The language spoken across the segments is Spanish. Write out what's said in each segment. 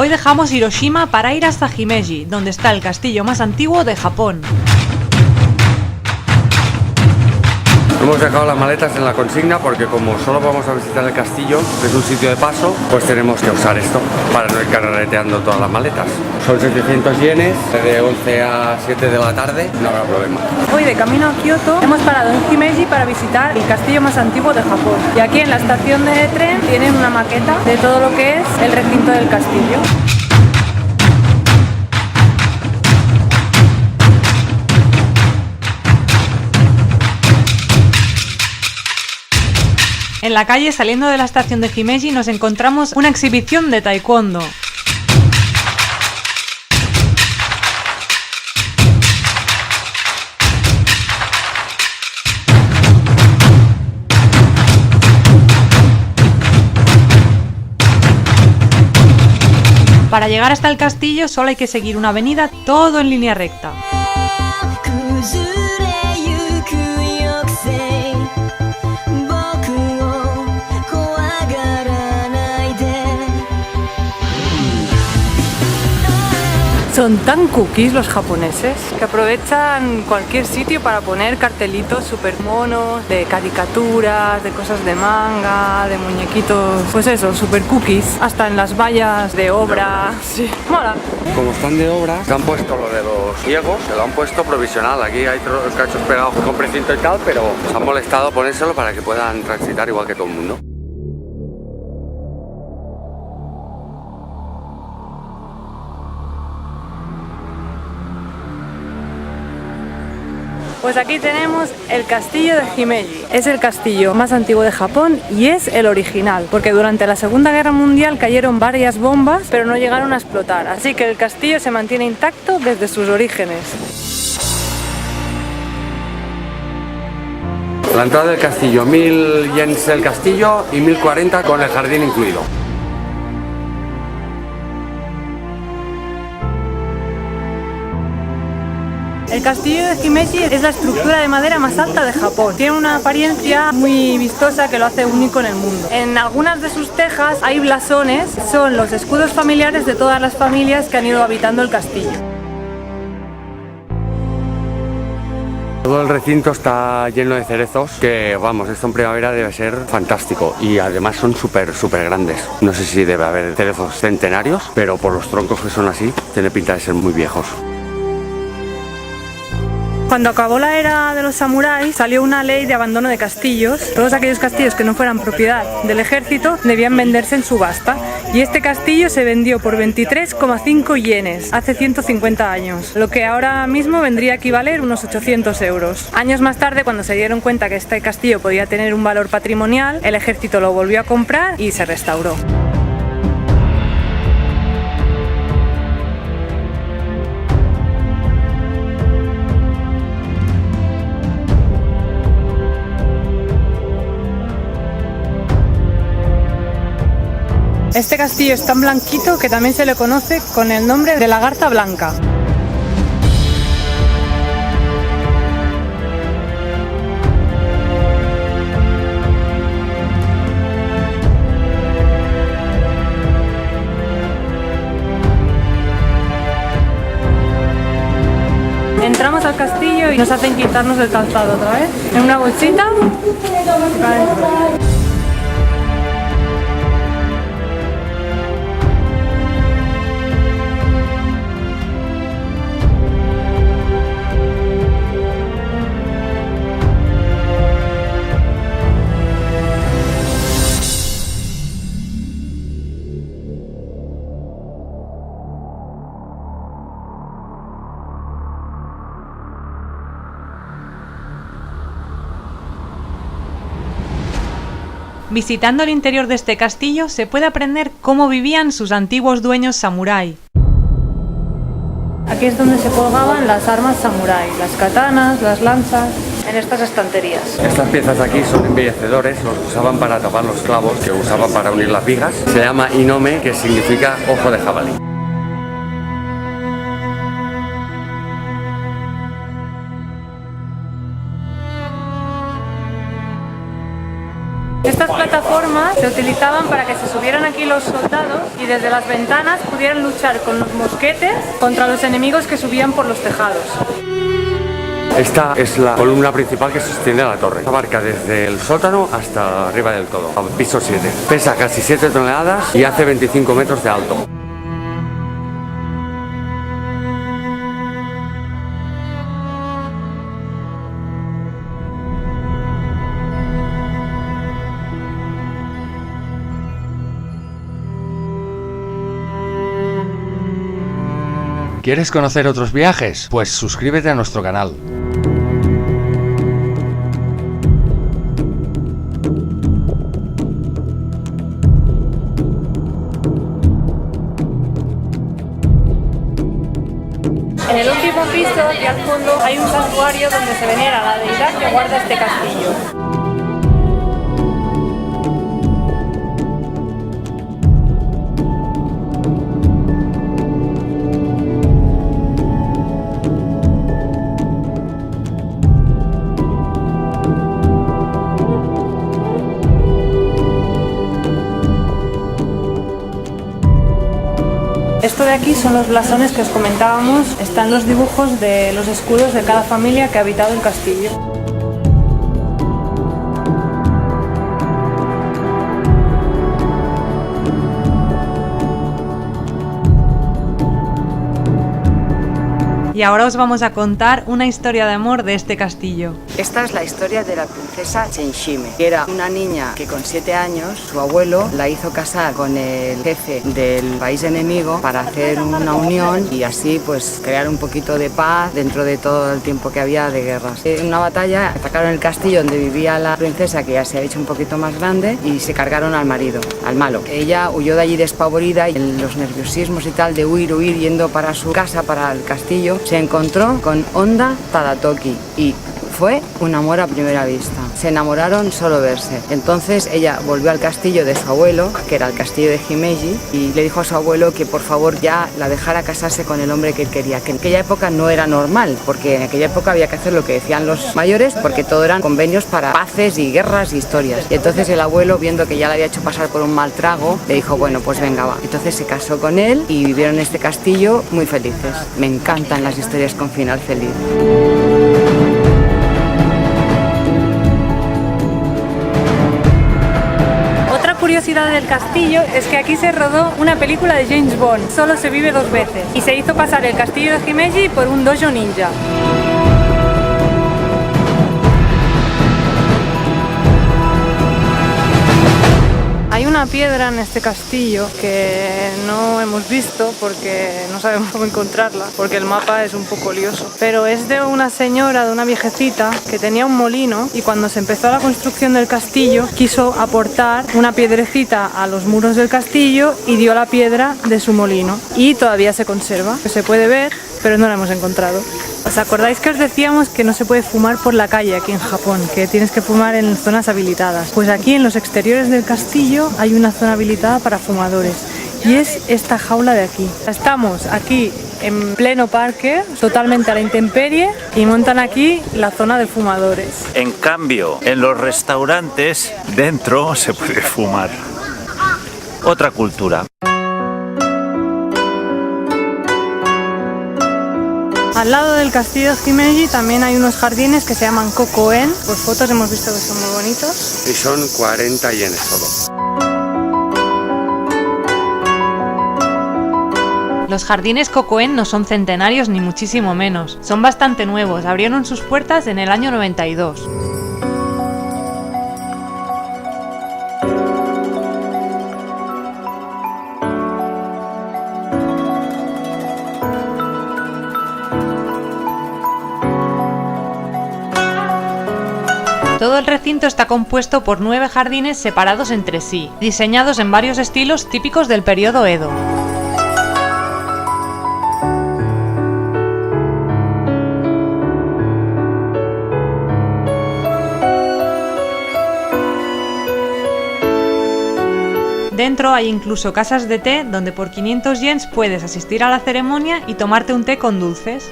Hoy dejamos Hiroshima para ir hasta Himeji, donde está el castillo más antiguo de Japón. Hemos dejado las maletas en la consigna porque como solo vamos a visitar el castillo, que es un sitio de paso, pues tenemos que usar esto para no ir carreteando todas las maletas. Son 700 yenes, de 11 a 7 de la tarde, no habrá problema. Hoy de camino a Kioto hemos parado en Himeji para visitar el castillo más antiguo de Japón. Y aquí en la estación de tren tienen una maqueta de todo lo que es el recinto del castillo. En la calle, saliendo de la estación de Himeji, nos encontramos una exhibición de taekwondo. Para llegar hasta el castillo solo hay que seguir una avenida todo en línea recta. Son tan cookies los japoneses que aprovechan cualquier sitio para poner cartelitos súper monos, de caricaturas, de cosas de manga, de muñequitos, pues eso, súper cookies, hasta en las vallas de obra, sí, mola. Como están de obra, se han puesto lo de los ciegos, se lo han puesto provisional, aquí hay los cachos pegados con precinto y tal, pero se han molestado ponérselo para que puedan transitar igual que todo el mundo. Pues aquí tenemos el castillo de Himeji. Es el castillo más antiguo de Japón y es el original, porque durante la Segunda Guerra Mundial cayeron varias bombas, pero no llegaron a explotar. Así que el castillo se mantiene intacto desde sus orígenes. La entrada del castillo, 1000 yens el castillo y 1040 con el jardín incluido. El castillo de Himeji es la estructura de madera más alta de Japón. Tiene una apariencia muy vistosa que lo hace único en el mundo. En algunas de sus tejas hay blasones, son los escudos familiares de todas las familias que han ido habitando el castillo. Todo el recinto está lleno de cerezos, que vamos, esto en primavera debe ser fantástico y además son súper grandes. No sé si debe haber cerezos centenarios, pero por los troncos que son así, tiene pinta de ser muy viejos. Cuando acabó la era de los samuráis, salió una ley de abandono de castillos. Todos aquellos castillos que no fueran propiedad del ejército debían venderse en subasta. Y este castillo se vendió por 23,5 yenes hace 150 años, lo que ahora mismo vendría a equivaler unos 800 euros. Años más tarde, cuando se dieron cuenta que este castillo podía tener un valor patrimonial, el ejército lo volvió a comprar y se restauró. Este castillo es tan blanquito que también se le conoce con el nombre de la Garza Blanca. Entramos al castillo y nos hacen quitarnos el calzado otra vez. En una bolsita. Visitando el interior de este castillo se puede aprender cómo vivían sus antiguos dueños samurái. Aquí es donde se colgaban las armas samurái, las katanas, las lanzas, en estas estanterías. Estas piezas de aquí son embellecedores, los usaban para tapar los clavos que usaban para unir las vigas. Se llama inome, que significa ojo de jabalí. Estas plataformas se utilizaban para que se subieran aquí los soldados y desde las ventanas pudieran luchar con los mosquetes contra los enemigos que subían por los tejados. Esta es la columna principal que sostiene la torre. Abarca desde el sótano hasta arriba del todo, al piso 7. Pesa casi 7 toneladas y hace 25 metros de alto. ¿Quieres conocer otros viajes? Pues suscríbete a nuestro canal. En el último piso, aquí al fondo, hay un santuario donde se venera a la deidad que guarda este castillo. Esto de aquí son los blasones que os comentábamos, están los dibujos de los escudos de cada familia que ha habitado el castillo. Y ahora os vamos a contar una historia de amor de este castillo. Esta es la historia de la princesa Senshime, que era una niña que con 7 años su abuelo la hizo casar con el jefe del país enemigo para hacer una unión y así pues crear un poquito de paz dentro de todo el tiempo que había de guerras. En una batalla atacaron el castillo donde vivía la princesa, que ya se había hecho un poquito más grande, y se cargaron al marido, al malo. Ella huyó de allí despavorida y en los nerviosismos y tal de huir yendo para su casa, para el castillo, se encontró con Honda Tadatoki y fue un amor a primera vista. Se enamoraron solo verse. Entonces ella volvió al castillo de su abuelo, que era el castillo de Himeji, y le dijo a su abuelo que por favor ya la dejara casarse con el hombre que él quería, que en aquella época no era normal, porque en aquella época había que hacer lo que decían los mayores, porque todo eran convenios para paces y guerras y historias. Y entonces el abuelo, viendo que ya le había hecho pasar por un mal trago, le dijo, bueno, pues venga, va. Entonces se casó con él y vivieron en este castillo muy felices. Me encantan las historias con final feliz. Curiosidad del castillo es que aquí se rodó una película de James Bond, Solo se vive 2 veces, y se hizo pasar el castillo de Himeji por un dojo ninja. Hay una piedra en este castillo que no hemos visto porque no sabemos cómo encontrarla, porque el mapa es un poco lioso. Pero es de una señora, de una viejecita, que tenía un molino y cuando se empezó la construcción del castillo quiso aportar una piedrecita a los muros del castillo y dio la piedra de su molino. Y todavía se conserva, se puede ver, pero no la hemos encontrado. ¿Os acordáis que os decíamos que no se puede fumar por la calle aquí en Japón? Que tienes que fumar en zonas habilitadas. Pues aquí en los exteriores del castillo hay una zona habilitada para fumadores. Y es esta jaula de aquí. Estamos aquí en pleno parque, totalmente a la intemperie, y montan aquí la zona de fumadores. En cambio, en los restaurantes, dentro se puede fumar. Otra cultura. Al lado del castillo de Himeji también hay unos jardines que se llaman Kokoen. Por fotos hemos visto que son muy bonitos. Y son 40 yenes solo. Los jardines Kokoen no son centenarios ni muchísimo menos. Son bastante nuevos, abrieron sus puertas en el año 92. Todo el recinto está compuesto por 9 jardines separados entre sí, diseñados en varios estilos típicos del periodo Edo. Dentro hay incluso casas de té donde por 500 yens puedes asistir a la ceremonia y tomarte un té con dulces.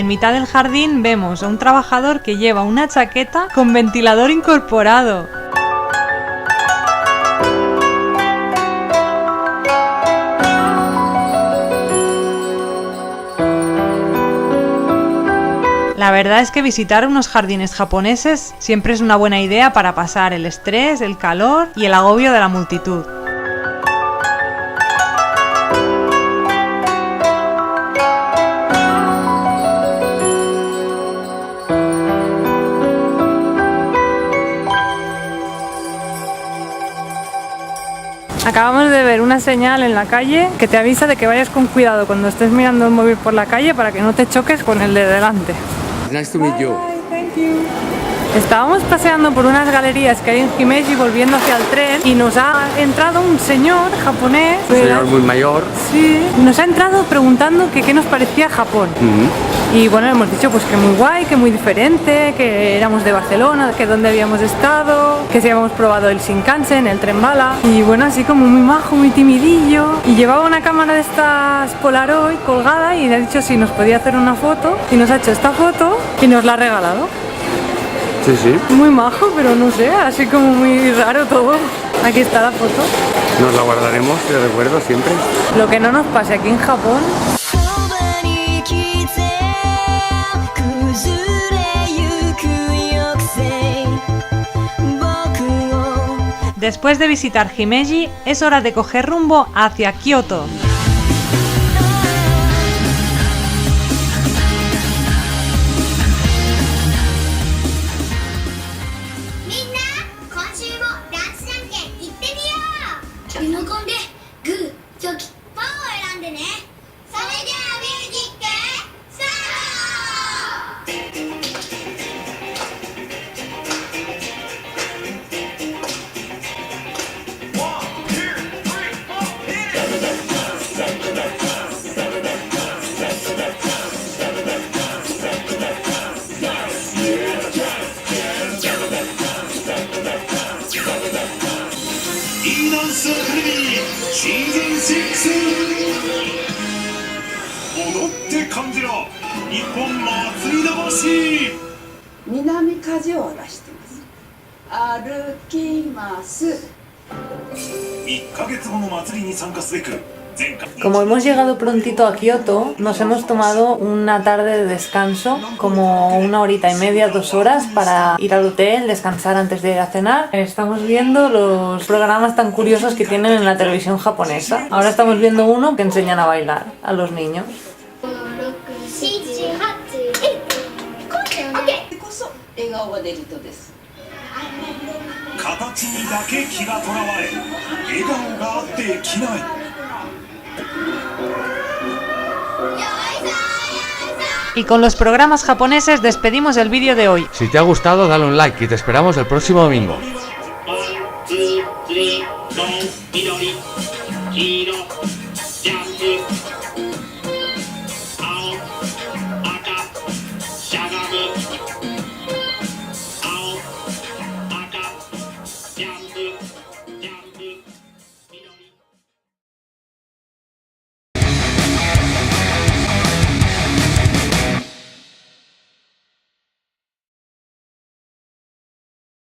En mitad del jardín vemos a un trabajador que lleva una chaqueta con ventilador incorporado. La verdad es que visitar unos jardines japoneses siempre es una buena idea para pasar el estrés, el calor y el agobio de la multitud. Acabamos de ver una señal en la calle que te avisa de que vayas con cuidado cuando estés mirando el móvil por la calle para que no te choques con el de delante. Nice to meet you. Thank you. Estábamos paseando por unas galerías que hay en Himeji volviendo hacia el tren y nos ha entrado un señor japonés. Un señor muy mayor. Sí, nos ha entrado preguntando que qué nos parecía Japón. Y bueno, hemos dicho pues que muy guay, que muy diferente, que éramos de Barcelona, que dónde habíamos estado, que si habíamos probado el Shinkansen, el tren bala. Y bueno, así como muy majo, muy timidillo. Y llevaba una cámara de estas Polaroid colgada y le ha dicho si nos podía hacer una foto. Y nos ha hecho esta foto y nos la ha regalado. Sí, sí. Muy majo, pero no sé, así como muy raro todo. Aquí está la foto. Nos la guardaremos de recuerdo siempre. Lo que no nos pase aquí en Japón. Después de visitar Himeji, es hora de coger rumbo hacia Kioto. Como hemos llegado prontito a Kioto, nos hemos tomado una tarde de descanso, como 1 horita y media, 2 horas, para ir al hotel, descansar antes de ir a cenar. Estamos viendo los programas tan curiosos que tienen en la televisión japonesa. Ahora estamos viendo uno que enseñan a bailar a los niños. Y con los programas japoneses despedimos el vídeo de hoy. Si te ha gustado, dale un like y te esperamos el próximo domingo. 黄緑黄